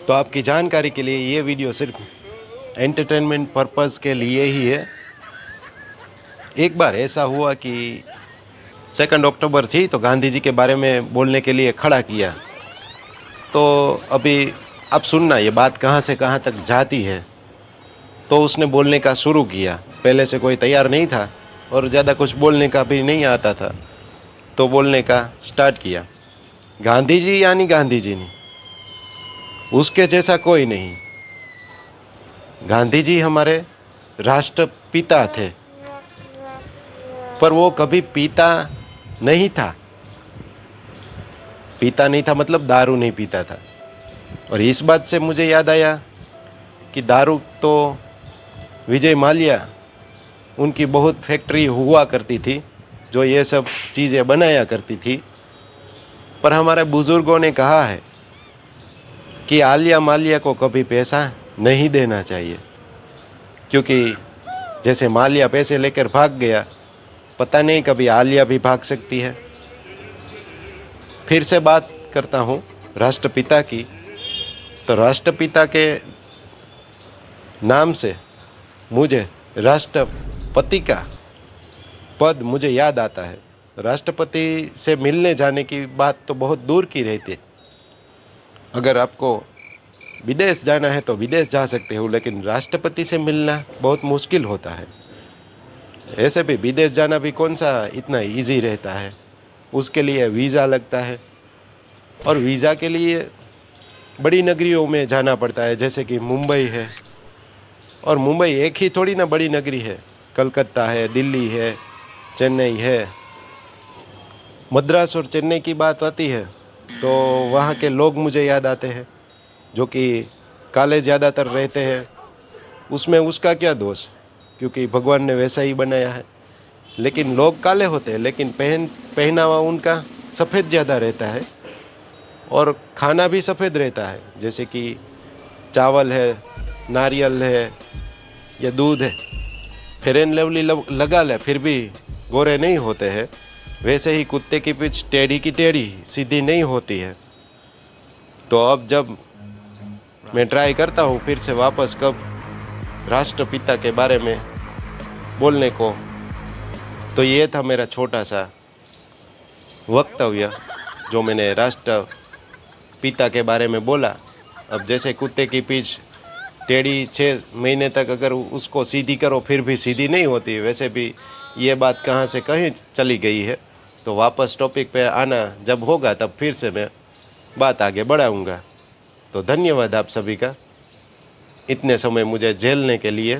तो आपकी जानकारी के लिए ये वीडियो सिर्फ एंटरटेनमेंट पर्पस के लिए ही है। एक बार ऐसा हुआ कि 2 अक्टूबर थी तो गांधी जी के बारे में बोलने के लिए खड़ा किया। तो अभी आप सुनना ये बात कहाँ से कहाँ तक जाती है। तो उसने बोलने का शुरू किया। पहले से कोई तैयार नहीं था और ज़्यादा कुछ बोलने का भी नहीं आता था, तो बोलने का स्टार्ट किया। गांधी जी यानी गांधी जी नहीं, उसके जैसा कोई नहीं। गांधी जी हमारे राष्ट्रपिता थे, पर वो कभी पीता नहीं था। पीता नहीं था मतलब दारू नहीं पीता था। और इस बात से मुझे याद आया कि दारू तो विजय माल्या, उनकी बहुत फैक्ट्री हुआ करती थी जो ये सब चीज़ें बनाया करती थी। पर हमारे बुजुर्गों ने कहा है कि आलिया मालिया को कभी पैसा नहीं देना चाहिए, क्योंकि जैसे मालिया पैसे लेकर भाग गया, पता नहीं कभी आलिया भी भाग सकती है। फिर से बात करता हूँ राष्ट्रपिता की। तो राष्ट्रपिता के नाम से मुझे राष्ट्रपति का पद मुझे याद आता है। राष्ट्रपति से मिलने जाने की बात तो बहुत दूर की रहती है। अगर आपको विदेश जाना है तो विदेश जा सकते हो, लेकिन राष्ट्रपति से मिलना बहुत मुश्किल होता है। ऐसे भी विदेश जाना भी कौन सा इतना इजी रहता है, उसके लिए वीज़ा लगता है। और वीज़ा के लिए बड़ी नगरियों में जाना पड़ता है, जैसे कि मुंबई है। और मुंबई एक ही थोड़ी ना बड़ी नगरी है, कलकत्ता है, दिल्ली है, चेन्नई है। मद्रास और चेन्नई की बात आती है तो वहाँ के लोग मुझे याद आते हैं, जो कि काले ज़्यादातर रहते हैं। उसमें उसका क्या दोष, क्योंकि भगवान ने वैसा ही बनाया है। लेकिन लोग काले होते हैं, लेकिन पहनावा उनका सफ़ेद ज़्यादा रहता है और खाना भी सफ़ेद रहता है। जैसे कि चावल है, नारियल है या दूध है। फेयर एंड लवली लगा ले फिर भी गोरे नहीं होते हैं। वैसे ही कुत्ते की पीठ टेढ़ी की टेढ़ी सीधी नहीं होती है। तो अब जब मैं ट्राई करता हूँ फिर से वापस कब राष्ट्रपिता के बारे में बोलने को, तो ये था मेरा छोटा सा वक्तव्य जो मैंने राष्ट्रपिता के बारे में बोला। अब जैसे कुत्ते की पीठ टेढ़ी 6 महीने तक अगर उसको सीधी करो फिर भी सीधी नहीं होती, वैसे भी ये बात कहाँ से कहीं चली गई है। तो वापस टॉपिक पे आना जब होगा तब फिर से मैं बात आगे बढ़ाऊँगा। तो धन्यवाद आप सभी का, इतने समय मुझे झेलने के लिए।